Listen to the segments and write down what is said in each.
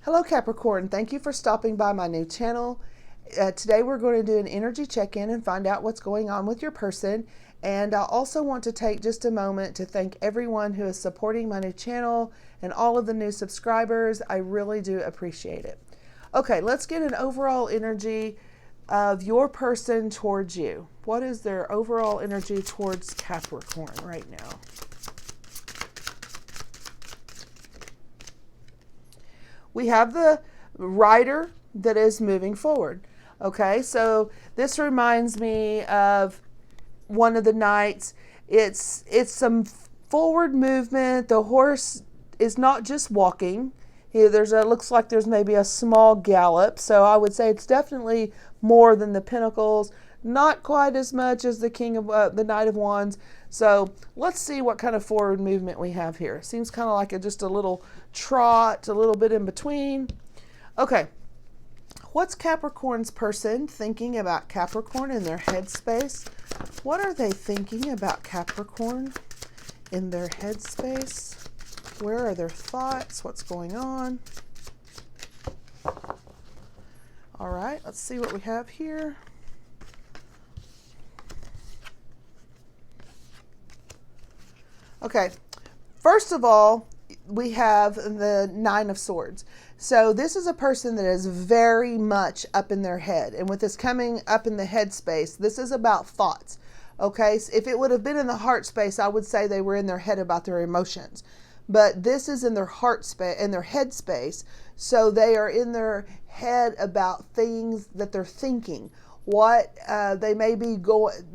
Hello Capricorn, thank you for stopping by my new channel. Today we're going to do an energy check-in and find out what's going on with your person. And I also want to take just a moment to thank everyone who is supporting my new channel and all of the new subscribers. I really do appreciate it. Okay, let's get an overall energy of your person towards you. What is their overall energy towards Capricorn right now? We have the rider that is moving forward. Okay, so this reminds me of one of the nights. It's some forward movement. The horse is not just walking. Here, looks like there's maybe a small gallop. So I would say it's definitely more than the Pentacles. Not quite as much as the the Knight of Wands. So let's see what kind of forward movement we have here. Seems kind of like just a little trot, a little bit in between. Okay, what's Capricorn's person thinking about Capricorn in their headspace? What are they thinking about Capricorn in their headspace? Where are their thoughts? What's going on? All right, let's see what we have here. Okay, first of all, we have the Nine of Swords. So this is a person that is very much up in their head. And with this coming up in the head space, this is about thoughts. Okay, so if it would have been in the heart space, I would say they were in their head about their emotions. But this is in their heart space, in their head space. So they are in their head about things that they're thinking. What they may be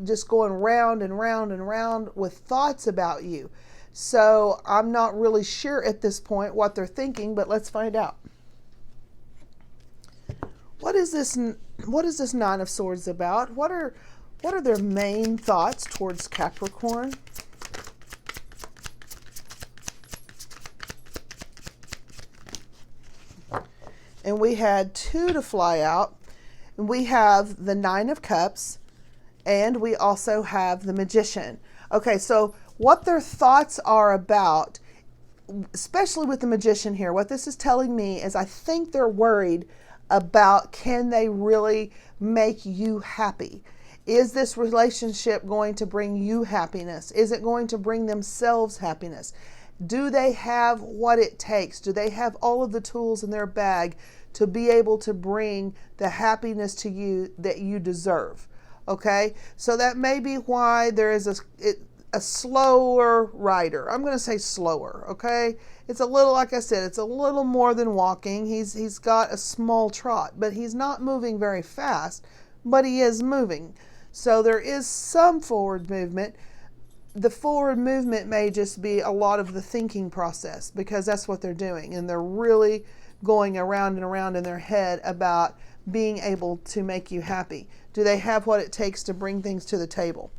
just going round and round and round with thoughts about you. So I'm not really sure at this point what they're thinking, but let's find out. What is this Nine of Swords about? What are their main thoughts towards Capricorn? And we had two to fly out. We have the Nine of Cups, and we also have the Magician. Okay, so what their thoughts are about, especially with the Magician here, what this is telling me is I think they're worried about, can they really make you happy? Is this relationship going to bring you happiness? Is it going to bring themselves happiness? Do they have what it takes? Do they have all of the tools in their bag to be able to bring the happiness to you that you deserve? Okay, so that may be why there is a slower rider. I'm going to say slower, okay? It's a little, like I said, it's a little more than walking. He's got a small trot, but he's not moving very fast, but he is moving. So there is some forward movement. The forward movement may just be a lot of the thinking process, because that's what they're doing, and they're really going around and around in their head about being able to make you happy. Do they have what it takes to bring things to the table?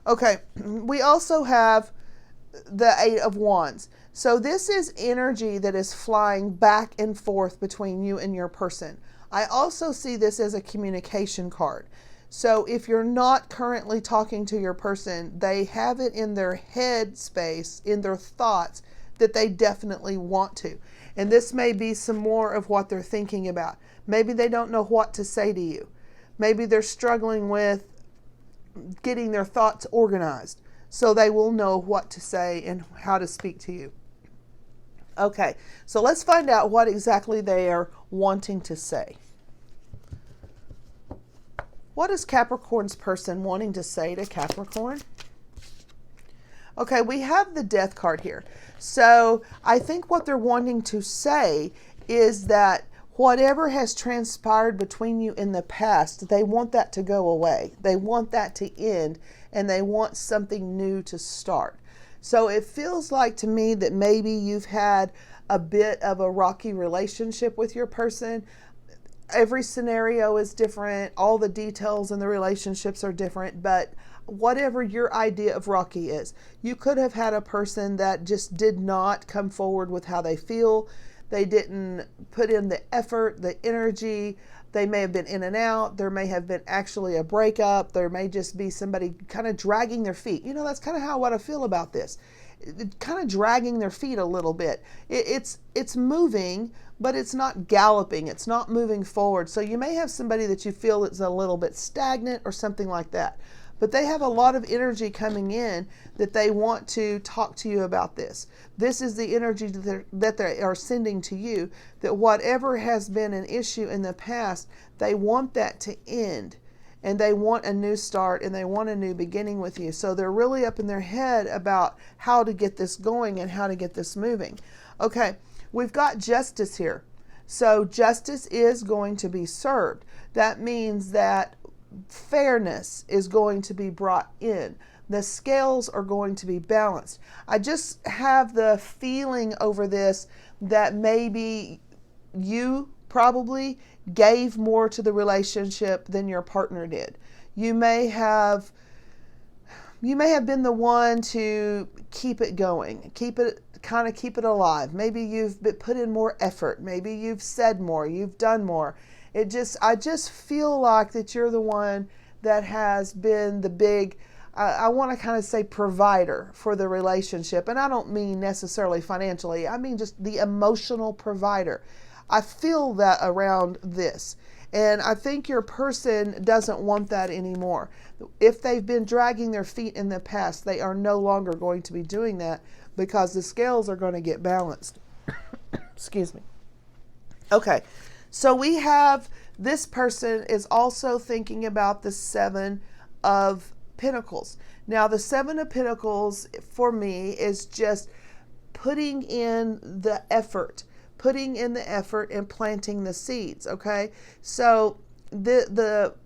Okay, we also have the Eight of Wands. So this is energy that is flying back and forth between you and your person. I also see this as a communication card. So if you're not currently talking to your person, they have it in their head space, in their thoughts, that they definitely want to. And this may be some more of what they're thinking about. Maybe they don't know what to say to you. Maybe they're struggling with getting their thoughts organized, so they will know what to say and how to speak to you. Okay, so let's find out what exactly they are wanting to say. What is Capricorn's person wanting to say to Capricorn? Okay, we have the Death card here. So I think what they're wanting to say is that whatever has transpired between you in the past, they want that to go away. They want that to end, and they want something new to start. So it feels like to me that maybe you've had a bit of a rocky relationship with your person. Every scenario is different. All the details in the relationships are different, but whatever your idea of rocky is, you could have had a person that just did not come forward with how they feel. They didn't put in the effort, the energy. They may have been in and out. There may have been actually a breakup. There may just be somebody kind of dragging their feet. You know, that's kind of what I feel about this. kind of dragging their feet a little bit. It's moving, but it's not galloping. It's not moving forward. So you may have somebody that you feel is a little bit stagnant or something like that. But they have a lot of energy coming in that they want to talk to you about this. This is the energy that they are sending to you, that whatever has been an issue in the past, they want that to end. And they want a new start, and they want a new beginning with you. So they're really up in their head about how to get this going and how to get this moving. Okay, we've got justice here. So justice is going to be served. That means that fairness is going to be brought in. The scales are going to be balanced. I just have the feeling over this that maybe you probably gave more to the relationship than your partner did. You may have been the one to keep it going, keep it alive. Maybe you've put in more effort. Maybe you've said more, you've done more. I just feel like that you're the one that has been the big, I want to kind of say provider for the relationship. And I don't mean necessarily financially. I mean just the emotional provider. I feel that around this. And I think your person doesn't want that anymore. If they've been dragging their feet in the past, they are no longer going to be doing that, because the scales are going to get balanced. Excuse me. Okay. So we have, this person is also thinking about the Seven of Pentacles. Now, the Seven of Pentacles for me is just putting in the effort and planting the seeds. Okay. So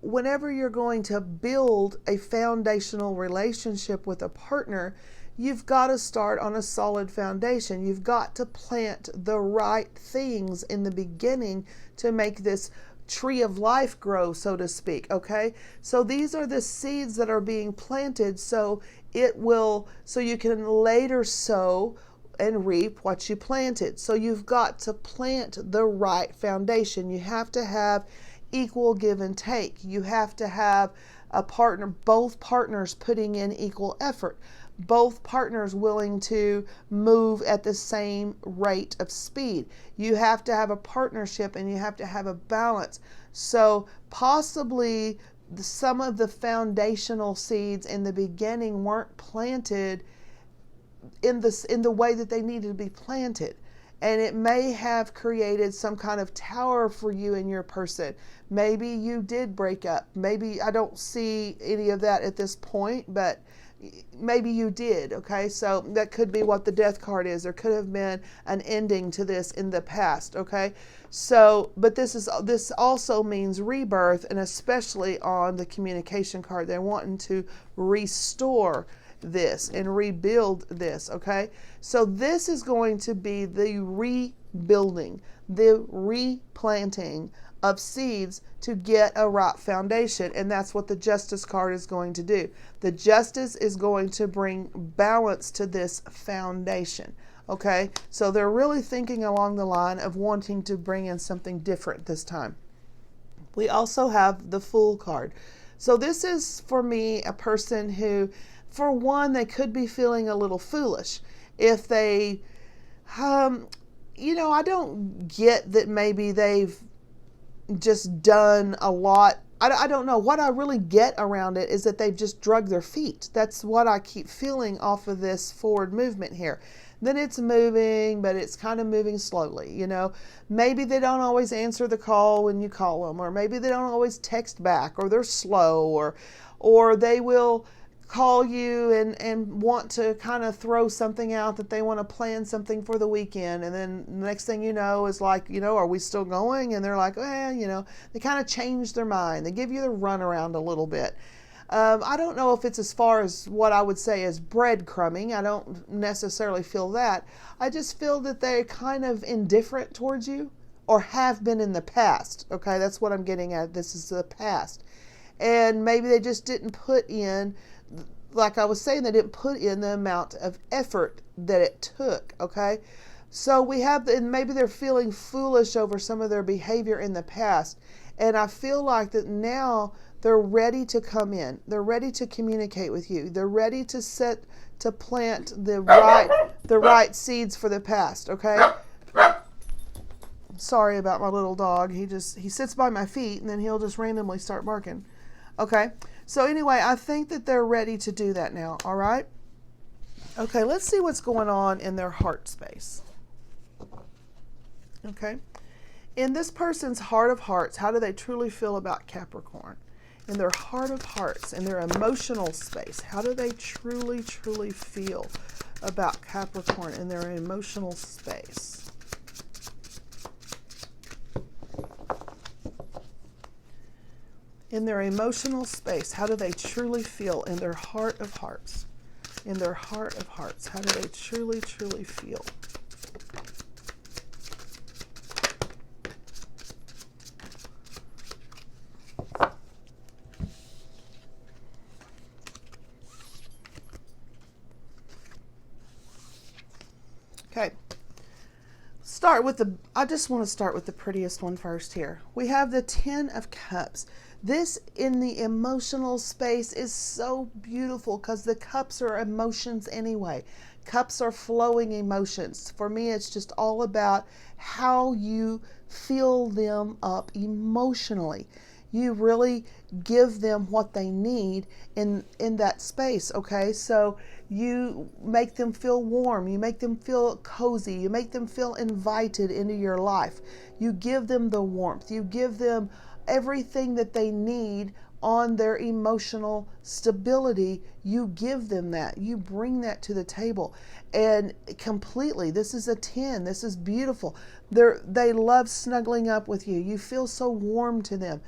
whenever you're going to build a foundational relationship with a partner, you've got to start on a solid foundation. You've got to plant the right things in the beginning to make this tree of life grow, so to speak. Okay. So these are the seeds that are being planted, so you can later sow and reap what you planted. So you've got to plant the right foundation. You have to have equal give and take. You have to have a partner, both partners putting in equal effort, both partners willing to move at the same rate of speed. You have to have a partnership, and you have to have a balance. So possibly some of the foundational seeds in the beginning weren't planted in the way that they needed to be planted. And it may have created some kind of tower for you and your person. Maybe you did break up. Maybe, I don't see any of that at this point, but maybe you did. Okay, so that could be what the Death card is. There could have been an ending to this in the past. Okay, so but this also means rebirth, and especially on the Communication card, they're wanting to restore this and rebuild this. Okay, so this is going to be the rebuilding, the replanting of seeds to get a right foundation, and that's what the Justice card is going to do. The Justice is going to bring balance to this foundation. Okay, so they're really thinking along the line of wanting to bring in something different this time. We also have the Fool card. So this is, for me, a person who, for one, they could be feeling a little foolish if they, I don't get that maybe they've just done a lot. I don't know. What I really get around it is that they've just drugged their feet. That's what I keep feeling off of this forward movement here. Then it's moving, but it's kind of moving slowly. Maybe they don't always answer the call when you call them, or maybe they don't always text back, or they're slow, or they will call you and want to kind of throw something out that they want to plan something for the weekend, and then the next thing you know is like, are we still going? And they're like, they kind of change their mind. They give you the runaround a little bit. I don't know if it's as far as what I would say as breadcrumbing. I don't necessarily feel that. I just feel that they're kind of indifferent towards you, or have been in the past. Okay, that's what I'm getting at. This is the past. And maybe they just didn't put in, like I was saying, they didn't put in the amount of effort that it took. Okay, so we have, and maybe they're feeling foolish over some of their behavior in the past, And I feel like that now they're ready to come in. They're ready to communicate with you. They're ready to plant the right seeds for the past, okay? Sorry about my little dog. He sits by my feet and then he'll just randomly start barking. Okay? So anyway, I think that they're ready to do that now, all right? Okay, let's see what's going on in their heart space. Okay? In this person's heart of hearts, how do they truly feel about Capricorn? In their heart of hearts, in their emotional space, how do they truly, truly feel about Capricorn in their emotional space? In their emotional space, how do they truly feel in their heart of hearts? In their heart of hearts, how do they truly, truly feel? Okay, I just want to start with the prettiest one first here. We have the 10 of Cups. This in the emotional space is so beautiful because the cups are emotions anyway. Cups are flowing emotions. For me, it's just all about how you fill them up emotionally. You really give them what they need in that space, okay? So you make them feel warm. You make them feel cozy. You make them feel invited into your life. You give them the warmth. You give them everything that they need on their emotional stability. You give them that. You bring that to the table. And completely, this is a 10. This is beautiful. They love snuggling up with you. You feel so warm to them.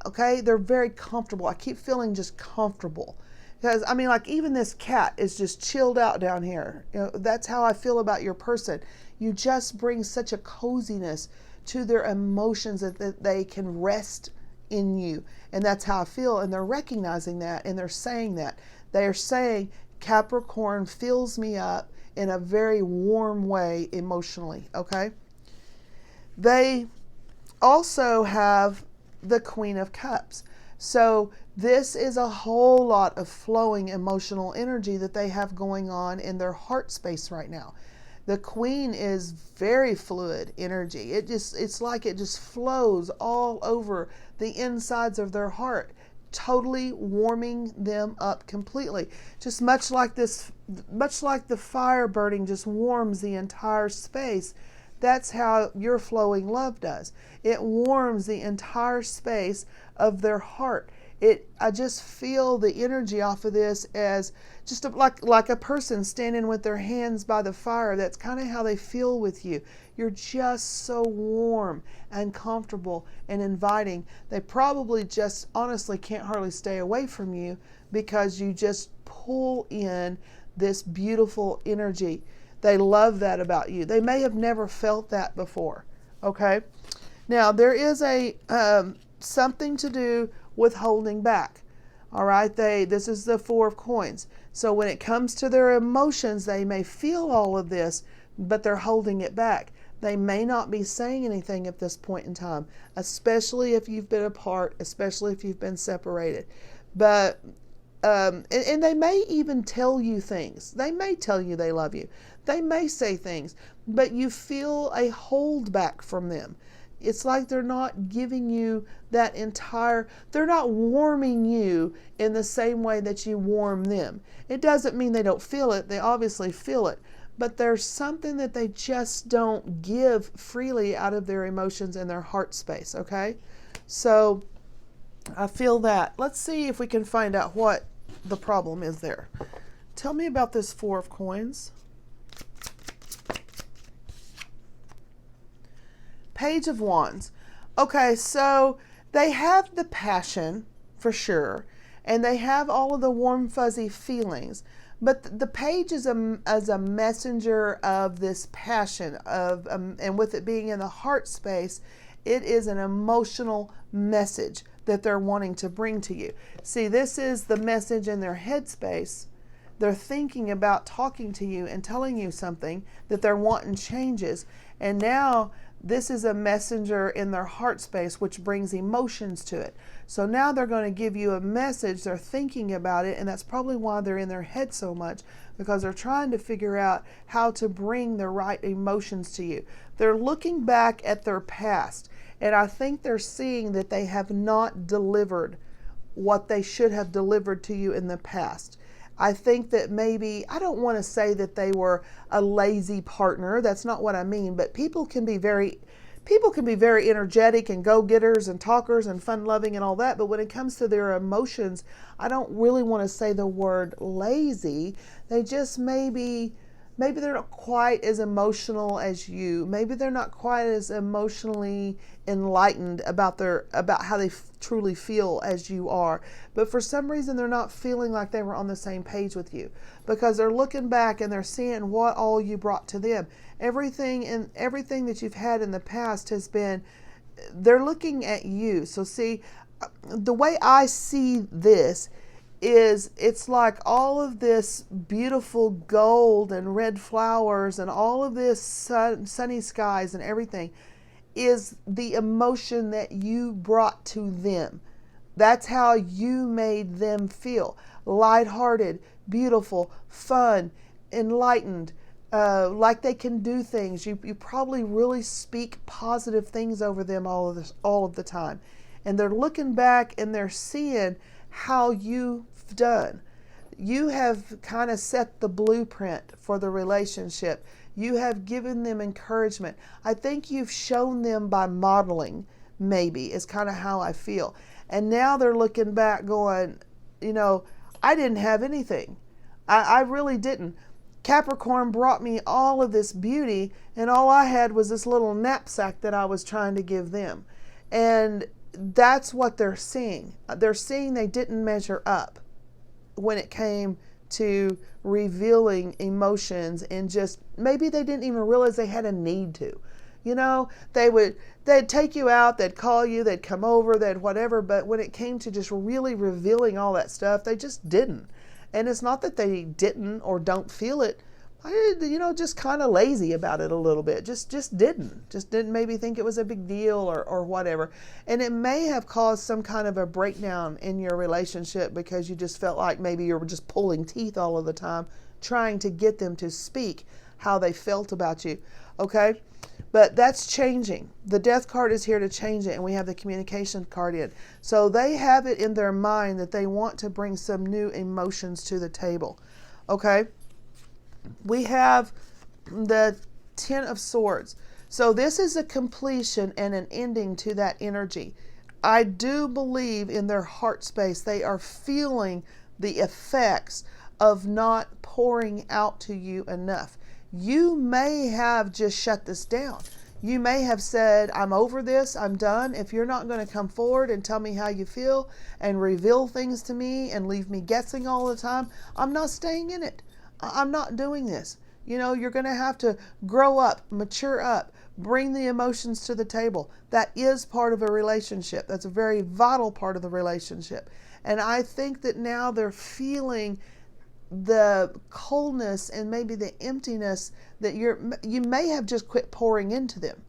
Okay, they're very comfortable. I keep feeling just comfortable because I mean, like even this cat is just chilled out down here. You know, that's how I feel about your person. You just bring such a coziness to their emotions that they can rest in you, and that's how I feel. And they're recognizing that, and they're saying that. They are saying Capricorn fills me up in a very warm way emotionally. Okay. They also have the Queen of Cups. So this is a whole lot of flowing emotional energy that they have going on in their heart space right now. The Queen is very fluid energy. It's like it just flows all over the insides of their heart, totally warming them up completely. Just much like the fire burning just warms the entire space. That's how your flowing love does. It warms the entire space of their heart. I just feel the energy off of this as just like a person standing with their hands by the fire. That's kind of how they feel with you. You're just so warm and comfortable and inviting. They probably just honestly can't hardly stay away from you because you just pull in this beautiful energy. They love that about you. They may have never felt that before. Okay. Now there is a something to do with holding back. All right. This is the 4 of Coins. So when it comes to their emotions, they may feel all of this, but they're holding it back. They may not be saying anything at this point in time, especially if you've been apart, especially if you've been separated. But and they may even tell you things. They may tell you they love you. They may say things, but you feel a hold back from them. It's like they're not giving you they're not warming you in the same way that you warm them. It doesn't mean they don't feel it. They obviously feel it. But there's something that they just don't give freely out of their emotions and their heart space, okay? So I feel that. Let's see if we can find out what the problem is there. Tell me about this 4 of Coins. Page of Wands. Okay, so they have the passion for sure, and they have all of the warm, fuzzy feelings. But the page is as a messenger of this passion and with it being in the heart space, it is an emotional message that they're wanting to bring to you. See, this is the message in their headspace. They're thinking about talking to you and telling you something that they're wanting changes. And now This is a messenger in their heart space, which brings emotions to it. So now they're going to give you a message. They're thinking about it, and that's probably why they're in their head so much, because they're trying to figure out how to bring the right emotions to you. They're looking back at their past, and I think they're seeing that they have not delivered what they should have delivered to you in the past. I think that maybe, I don't want to say that they were a lazy partner. That's not what I mean, but people can be very energetic and go-getters and talkers and fun-loving and all that, but when it comes to their emotions, I don't really want to say the word lazy. They just maybe they're not quite as emotional as you. Maybe they're not quite as emotionally enlightened about how they truly feel as you are. But for some reason, they're not feeling like they were on the same page with you, because they're looking back and they're seeing what all you brought to them. Everything that you've had in the past has been, they're looking at you. So see, the way I see this is, it's like all of this beautiful gold and red flowers and all of this sunny skies and everything is the emotion that you brought to them. That's how you made them feel. Lighthearted, beautiful, fun, enlightened, like they can do things. You probably really speak positive things over them all of the time. And they're looking back and they're seeing how you've done. You have kind of set the blueprint for the relationship. You have given them encouragement. I think you've shown them by modeling, maybe, is kind of how I feel. And now they're looking back going, I didn't have anything. I really didn't. Capricorn brought me all of this beauty, and all I had was this little knapsack that I was trying to give them. And that's what they're seeing. They're seeing they didn't measure up when it came to revealing emotions, and just maybe they didn't even realize they had a need to. They'd take you out, they'd call you, they'd come over, they'd whatever, but when it came to just really revealing all that stuff, they just didn't. And it's not that they didn't or don't feel it. Just kind of lazy about it a little bit. Just didn't maybe think it was a big deal or whatever. And it may have caused some kind of a breakdown in your relationship, because you just felt like maybe you were just pulling teeth all of the time, trying to get them to speak how they felt about you. Okay? But that's changing. The Death card is here to change it, and we have the Communication card in. So they have it in their mind that they want to bring some new emotions to the table. Okay? We have the Ten of Swords. So this is a completion and an ending to that energy. I do believe in their heart space they are feeling the effects of not pouring out to you enough. You may have just shut this down. You may have said, I'm over this, I'm done. If you're not going to come forward and tell me how you feel and reveal things to me and leave me guessing all the time, I'm not staying in it. I'm not doing this. You're going to have to grow up, mature up, bring the emotions to the table. That is part of a relationship. That's a very vital part of the relationship. And I think that now they're feeling the coldness and maybe the emptiness that you may have just quit pouring into them,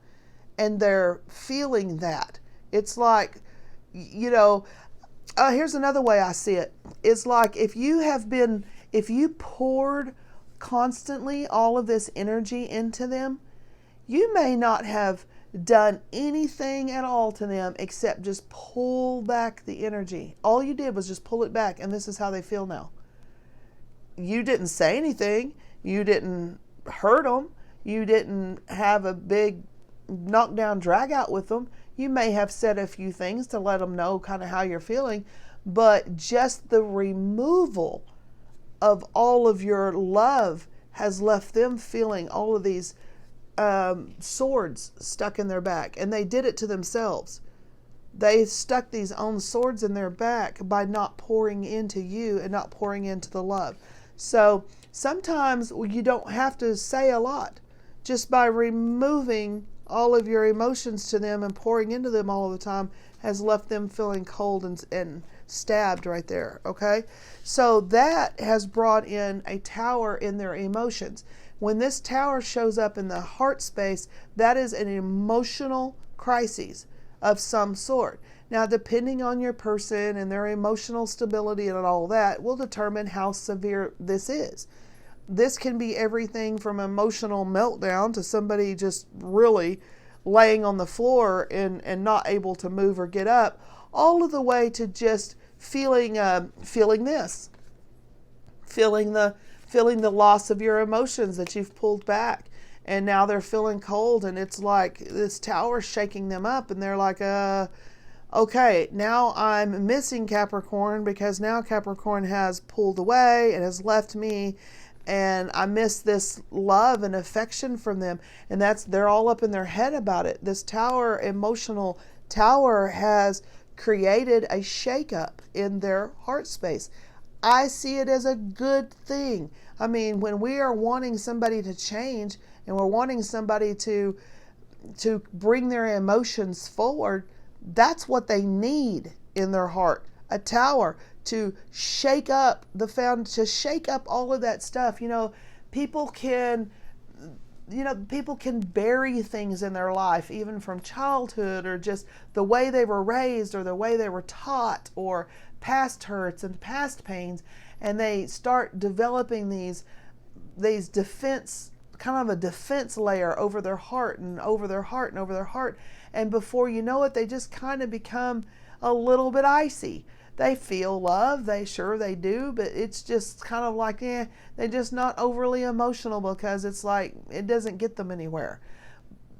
and they're feeling that. It's like, here's another way I see it. It's like if you poured constantly all of this energy into them, you may not have done anything at all to them except just pull back the energy. All you did was just pull it back, and this is how they feel now. You didn't say anything. You didn't hurt them. You didn't have a big knockdown drag out with them. You may have said a few things to let them know kind of how you're feeling, but just the removal of all of your love has left them feeling all of these swords stuck in their back, and they did it to themselves. They stuck these own swords in their back by not pouring into you and not pouring into the love. So sometimes you don't have to say a lot. Just by removing all of your emotions to them and pouring into them all the time has left them feeling cold and stabbed right there. Okay? So that has brought in a tower in their emotions. When this tower shows up in the heart space, that is an emotional crisis of some sort. Now, depending on your person and their emotional stability and all that will determine how severe this is. This can be everything from emotional meltdown to somebody just really laying on the floor and not able to move or get up, all of the way to just feeling this, feeling the loss of your emotions that you've pulled back, and now they're feeling cold, and it's like this tower shaking them up, and they're like, okay, now I'm missing Capricorn because now Capricorn has pulled away and has left me, and I miss this love and affection from them. And they're all up in their head about it. This tower, emotional tower, has created a shakeup in their heart space. I see it as a good thing. I mean, when we are wanting somebody to change and we're wanting somebody to bring their emotions forward, that's what they need in their heart. A tower to shake up to shake up all of that stuff. People can bury things in their life, even from childhood, or just the way they were raised, or the way they were taught, or past hurts and past pains, and they start developing these defense, kind of a defense layer over their heart and over their heart and over their heart. And before you know it, they just kind of become a little bit icy. They feel love, they do, but it's just kind of like, they're just not overly emotional because it's like it doesn't get them anywhere.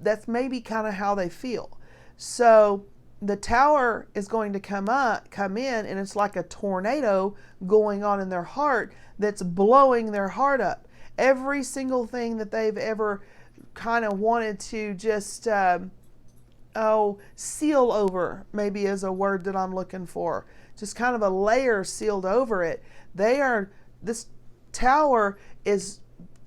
That's maybe kind of how they feel. So the tower is going to come in, and it's like a tornado going on in their heart that's blowing their heart up. Every single thing that they've ever kind of wanted to just seal over, maybe is a word that I'm looking for. Just kind of a layer sealed over it. This tower is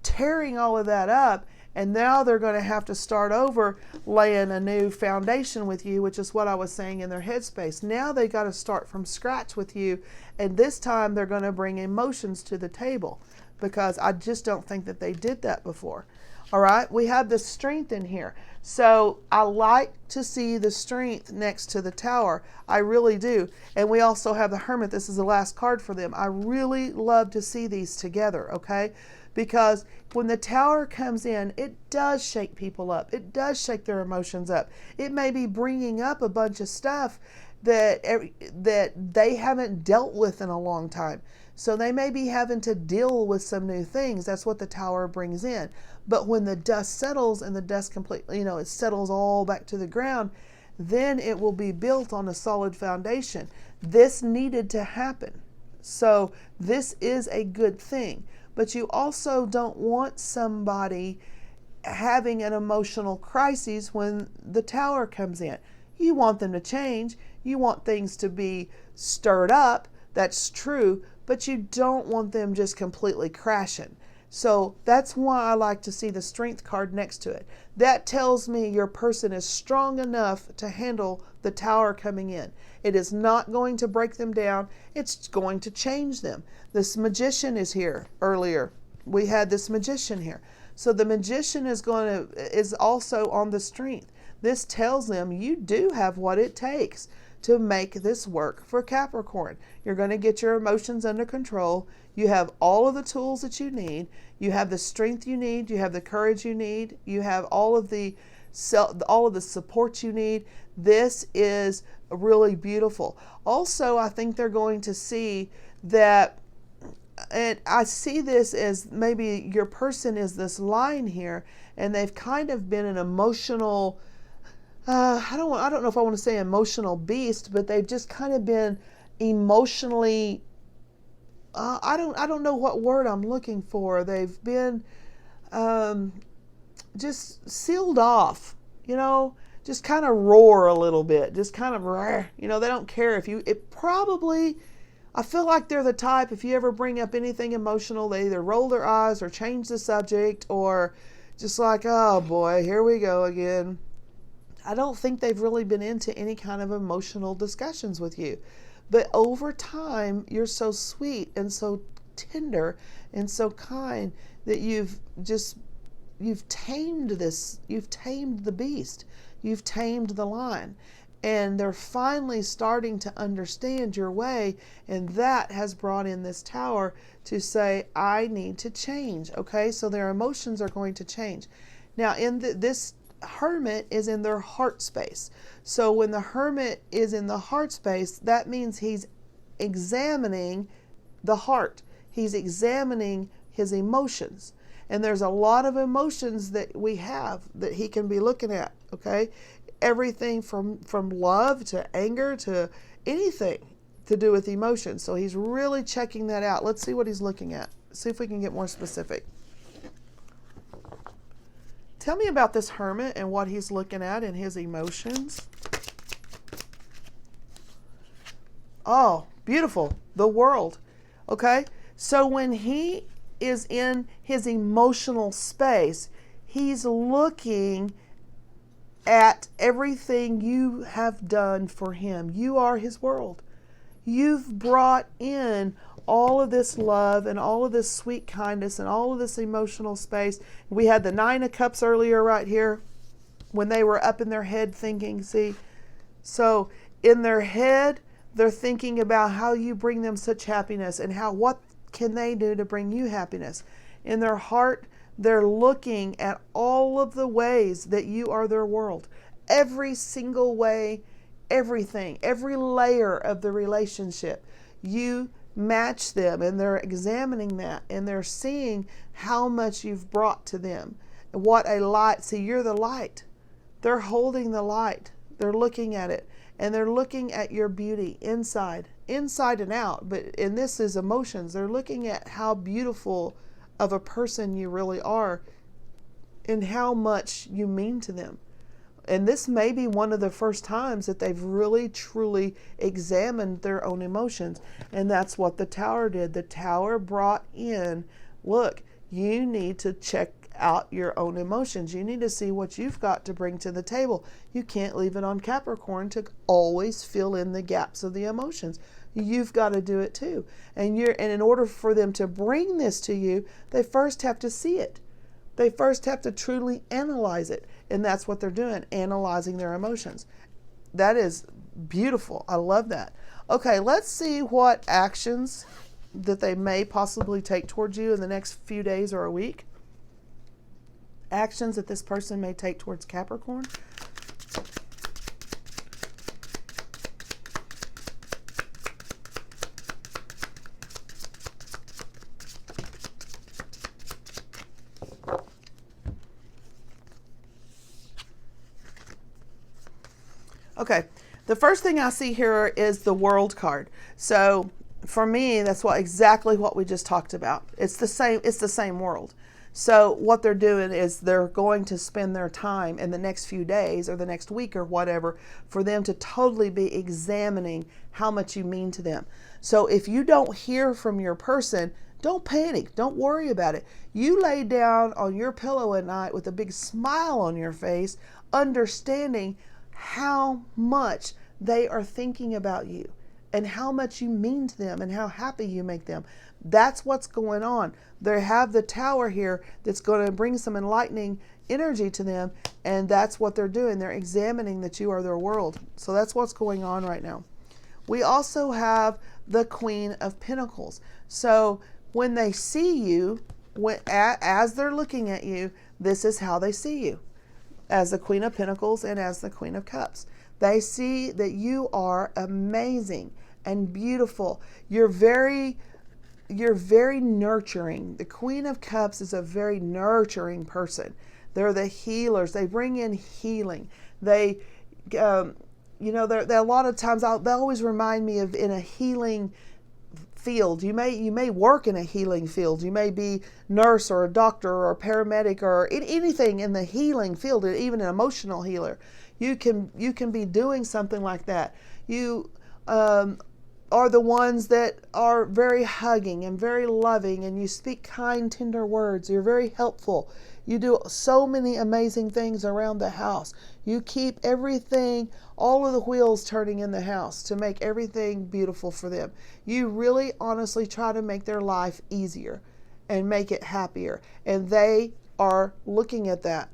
tearing all of that up, and now they're going to have to start over laying a new foundation with you, which is what I was saying in their headspace. Now they got to start from scratch with you, and this time they're going to bring emotions to the table, because I just don't think that they did that before. All right, we have the strength in here. So I like to see the strength next to the tower. I really do. And we also have the hermit. This is the last card for them. I really love to see these together, okay? Because when the tower comes in, it does shake people up. It does shake their emotions up. It may be bringing up a bunch of stuff that they haven't dealt with in a long time. So they may be having to deal with some new things. That's what the tower brings in. But when the dust settles and the dust completely, it settles all back to the ground, then it will be built on a solid foundation. This needed to happen. So this is a good thing. But you also don't want somebody having an emotional crisis when the tower comes in. You want them to change. You want things to be stirred up. That's true. But you don't want them just completely crashing. So that's why I like to see the strength card next to it. That tells me your person is strong enough to handle the tower coming in. It is not going to break them down. It's going to change them. This magician is here earlier. We had this magician here. So the magician is also on the strength. This tells them you do have what it takes to make this work for Capricorn. You're going to get your emotions under control. You have all of the tools that you need. You have the strength you need. You have the courage you need. You have all of the support you need. This is really beautiful. Also, I think they're going to see that, and I see this as maybe your person is this line here, and they've kind of been an emotional, I don't know if I want to say emotional beast, but they've just kind of been emotionally, I don't know what word I'm looking for. They've been just sealed off, just kind of roar a little bit, just kind of, they don't care I feel like they're the type, if you ever bring up anything emotional, they either roll their eyes or change the subject, or just like, oh boy, here we go again. I don't think they've really been into any kind of emotional discussions with you. But over time, you're so sweet and so tender and so kind that you've tamed the beast, you've tamed the lion, and they're finally starting to understand your way, and that has brought in this tower to say, I need to change. Okay, so their emotions are going to change. Now, this hermit is in their heart space. So when the hermit is in the heart space, that means he's examining the heart. He's examining his emotions. And there's a lot of emotions that we have that he can be looking at, okay? Everything from love to anger to anything to do with emotions. So he's really checking that out. Let's see what he's looking at. See if we can get more specific. Tell me about this hermit and what he's looking at in his emotions. Oh, beautiful. The world. Okay? So when he is in his emotional space, he's looking at everything you have done for him. You are his world. You've brought in all of this love and all of this sweet kindness and all of this emotional space. We had the 9 of Cups earlier right here when they were up in their head thinking, see? So in their head, they're thinking about how you bring them such happiness and what can they do to bring you happiness. In their heart, they're looking at all of the ways that you are their world. Every single way, everything, every layer of the relationship, you match them, and they're examining that, and they're seeing how much you've brought to them. What a light. See, you're the light. They're holding the light. They're looking at it, and they're looking at your beauty inside and out. And this is emotions. They're looking at how beautiful of a person you really are and how much you mean to them. And this may be one of the first times that they've really, truly examined their own emotions. And that's what the tower did. The tower brought in, look, you need to check out your own emotions. You need to see what you've got to bring to the table. You can't leave it on Capricorn to always fill in the gaps of the emotions. You've got to do it too. And in order for them to bring this to you, they first have to see it. They first have to truly analyze it. And that's what they're doing, analyzing their emotions. That is beautiful. I love that. Okay, let's see what actions that they may possibly take towards you in the next few days or a week. Actions that this person may take towards Capricorn. Okay, the first thing I see here is the World card. So for me, that's exactly what we just talked about. It's the same world. So what they're doing is they're going to spend their time in the next few days or the next week or whatever for them to totally be examining how much you mean to them. So if you don't hear from your person, don't panic. Don't worry about it. You lay down on your pillow at night with a big smile on your face, understanding how much they are thinking about you and how much you mean to them and how happy you make them. That's what's going on. They have the tower here that's going to bring some enlightening energy to them, and that's what they're doing. They're examining that you are their world. So that's what's going on right now. We also have the Queen of Pentacles. So when they see you, as they're looking at you, this is how they see you. As the Queen of Pentacles and as the Queen of Cups. They see that you are amazing and beautiful. You're very nurturing. The Queen of Cups is a very nurturing person. They're the healers. They bring in healing. They, they're a lot of times they always remind me of in a healing field. You may work in a healing field. You may be nurse or a doctor or a paramedic or anything in the healing field, even an emotional healer. You can be doing something like that. You are the ones that are very hugging and very loving, and you speak kind, tender words. You're very helpful. You do so many amazing things around the house. You keep everything, all of the wheels turning in the house to make everything beautiful for them. You really honestly try to make their life easier and make it happier. And they are looking at that.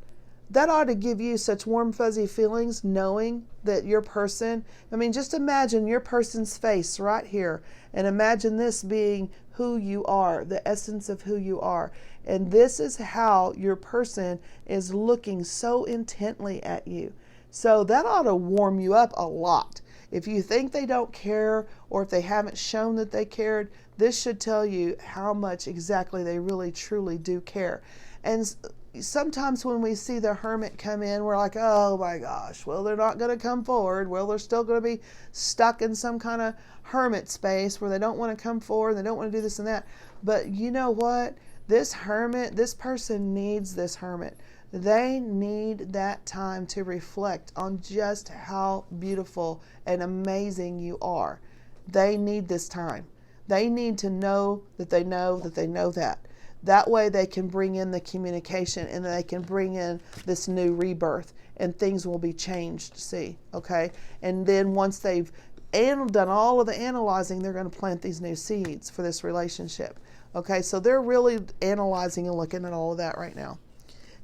That ought to give you such warm, fuzzy feelings knowing that your person, just imagine your person's face right here, and imagine this being who you are, the essence of who you are. And this is how your person is looking so intently at you. So that ought to warm you up a lot. If you think they don't care, or if they haven't shown that they cared, this should tell you how much exactly they really truly do care. And sometimes when we see the hermit come in, we're like, oh my gosh, well, they're not going to come forward. Well, they're still going to be stuck in some kind of hermit space where they don't want to come forward. They don't want to do this and that. But you know what? This hermit, this person needs this hermit. They need that time to reflect on just how beautiful and amazing you are. They need this time. They need to know that they know that they know that. That way they can bring in the communication, and they can bring in this new rebirth, and things will be changed, see, okay? And then once they've done all of the analyzing, they're going to plant these new seeds for this relationship, okay? So they're really analyzing and looking at all of that right now.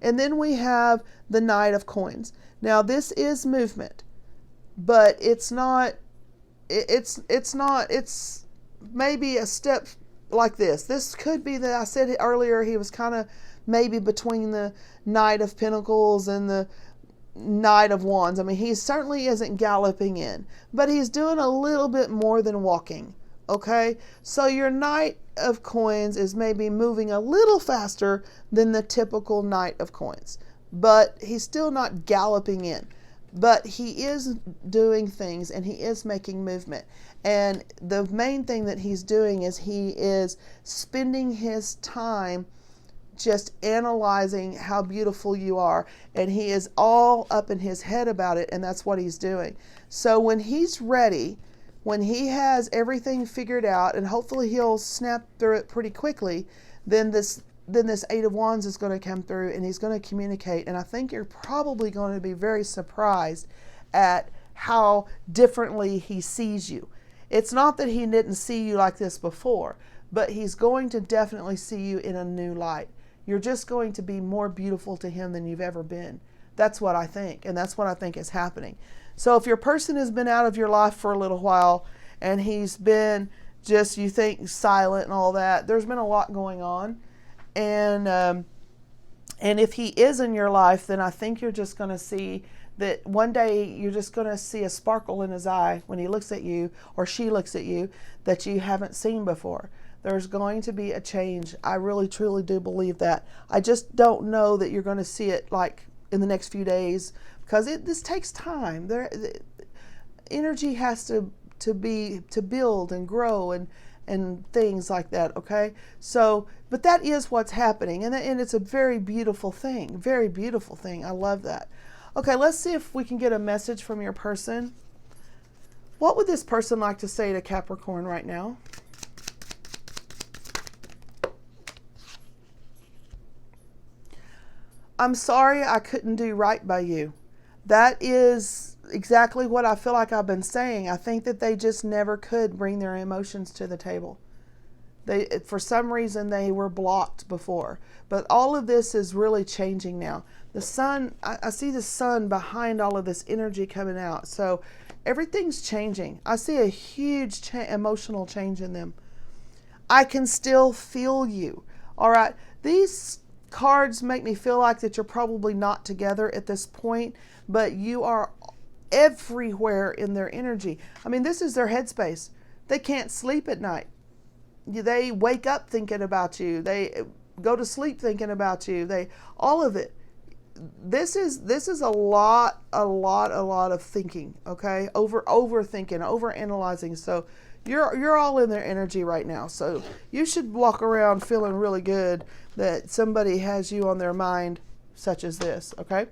And then we have the Knight of Coins. Now this is movement, but it's maybe a step like this. This could be I said earlier, he was kind of maybe between the Knight of Pentacles and the Knight of Wands. He certainly isn't galloping in, but he's doing a little bit more than walking. Okay, so your Knight of Coins is maybe moving a little faster than the typical Knight of Coins, but he's still not galloping in. But he is doing things, and he is making movement. And the main thing that he's doing is he is spending his time just analyzing how beautiful you are. And he is all up in his head about it, and that's what he's doing. So when he's ready, when he has everything figured out, and hopefully he'll snap through it pretty quickly, then this Eight of Wands is going to come through, and he's going to communicate. And I think you're probably going to be very surprised at how differently he sees you. It's not that he didn't see you like this before, but he's going to definitely see you in a new light. You're just going to be more beautiful to him than you've ever been. That's what I think, and that's what I think is happening. So if your person has been out of your life for a little while, and he's been just, you think, silent and all that, there's been a lot going on. And if he is in your life, then I think you're just going to see that one day you're just going to see a sparkle in his eye when he looks at you, or she looks at you, that you haven't seen before. There's going to be a change. I really, truly do believe that. I just don't know that you're going to see it like in the next few days, because this takes time. Energy has to build and grow and things like that, okay? So, but that is what's happening, and it's a very beautiful thing. Very beautiful thing. I love that. Okay, let's see if we can get a message from your person. What would this person like to say to Capricorn right now? I'm sorry I couldn't do right by you. That is exactly what I feel like I've been saying. I think that they just never could bring their emotions to the table. For some reason, they were blocked before. But all of this is really changing now. The sun, I see the sun behind all of this energy coming out. So everything's changing. I see a huge emotional change in them. I can still feel you. All right. These cards make me feel like that you're probably not together at this point, but you are everywhere in their energy. I mean, this is their headspace. They can't sleep at night. They wake up thinking about you. They go to sleep thinking about you. All of it. This is a lot of thinking, okay? Overthinking, overanalyzing. So you're all in their energy right now. So you should walk around feeling really good that somebody has you on their mind, such as this, okay?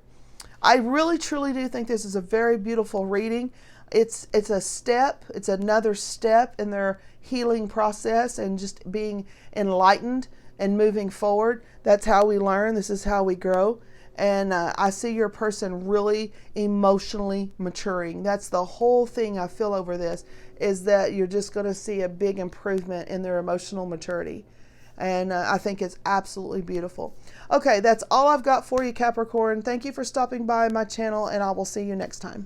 I really truly do think this is a very beautiful reading. it's a step. It's another step in their healing process and just being enlightened and moving forward. That's how we learn. This is how we grow. And I see your person really emotionally maturing. That's the whole thing I feel over this, is that you're just going to see a big improvement in their emotional maturity. And I think it's absolutely beautiful. Okay, that's all I've got for you, Capricorn. Thank you for stopping by my channel, and I will see you next time.